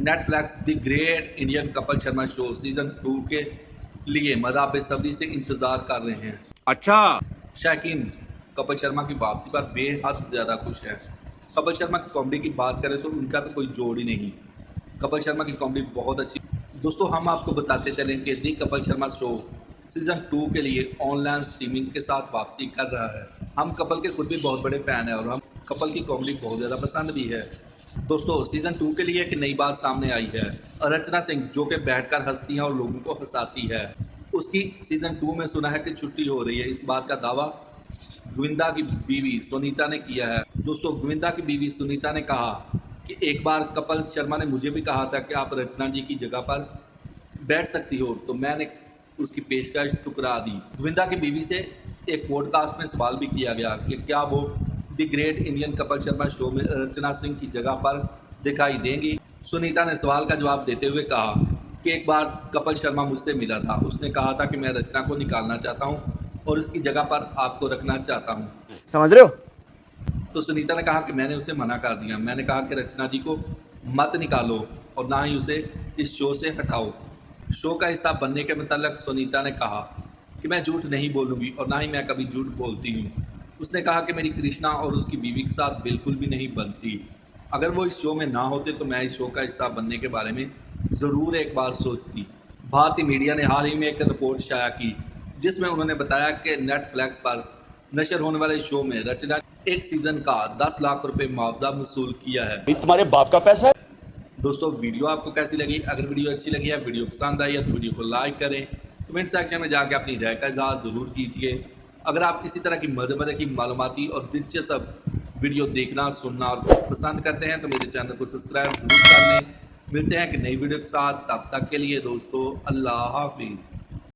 Netflix the great Indian couple Sharma show season 2 के लिए मज़ा बेसब्री से इंतज़ार कर रहे हैं। अच्छा। शौकीन कपिल शर्मा की वापसी पर बेहद ज़्यादा खुश हैं। कपिल शर्मा की कॉमेडी की बात करें तो उनका तो कोई जोड़ ही नहीं। कपिल शर्मा की कॉमेडी बहुत अच्छी। दोस्तों हम आपको बताते चलें कि दी कपिल शर्मा शो सीज़न 2 के लिए ऑनलाइन स्ट्रीमिंग के साथ वापसी कर रहा है। हम कपिल के खुद भी बहुत बड़े फ़ैन हैं और हम कपिल की कॉमेडी बहुत ज़्यादा पसंद भी है। दोस्तों सीज़न 2 के लिए एक नई बात सामने आई है। रचना सिंह जो कि बैठकर हंसती हैं और लोगों को हंसाती है, उसकी सीज़न 2 में सुना है कि छुट्टी हो रही है। इस बात का दावा गोविंदा की बीवी सुनीता ने किया है। दोस्तों गोविंदा की बीवी सुनीता ने कहा कि एक बार कपिल शर्मा ने मुझे भी कहा था कि आप रचना जी की जगह पर बैठ सकती हो, तो मैंने उसकी पेशकश ठुकरा दी। गोविंदा की बीवी से एक पॉडकास्ट में सवाल भी किया गया कि क्या वो the great Indian Kapil Sharma show में रचना सिंह की जगह पर दिखाई देंगी। सुनीता ने सवाल का जवाब देते हुए कहा कि एक बार कपिल शर्मा मुझसे मिला था, उसने कहा था कि मैं रचना को निकालना चाहता हूं और उसकी जगह पर आपको रखना चाहता हूं। समझ रहे हो? तो सुनीता ने कहा कि मैंने उसे मना कर दिया। मैंने कहा कि रचना जी को मत निकालो और ना ही उसे इस शो से हटाओ। शो का हिस्सा बनने के मतलब सुनीता ने कहा कि मैं झूठ नहीं बोलूँगी और ना ही मैं कभी झूठ बोलती हूँ। उसने कहा कि मेरी कृष्णा और उसकी बीवी के साथ बिल्कुल भी नहीं बनती। अगर वो इस शो में ना होते तो मैं इस शो का हिस्सा बनने के बारे में ज़रूर एक बार सोचती। भारतीय मीडिया ने हाल ही में एक रिपोर्ट शाया की जिसमें उन्होंने बताया कि नेटफ्लिक्स पर नशर होने वाले शो में रचना एक सीज़न का 10 लाख रुपए मुआवजा वसूल किया है। तुम्हारे बाप का पैसा है। दोस्तों वीडियो आपको कैसी लगी? अगर वीडियो अच्छी लगी है, वीडियो पसंद आई है तो वीडियो को लाइक करें, कमेंट सेक्शन में जाके अपनी राय का इज़हार ज़रूर कीजिए। अगर आप इसी तरह की मज़े की मालूमाती और दिलचस्प वीडियो देखना सुनना और पसंद करते हैं तो मेरे चैनल को सब्सक्राइब जरूर कर लें। मिलते हैं एक नई वीडियो के साथ, तब तक के लिए दोस्तों अल्लाह हाफिज़।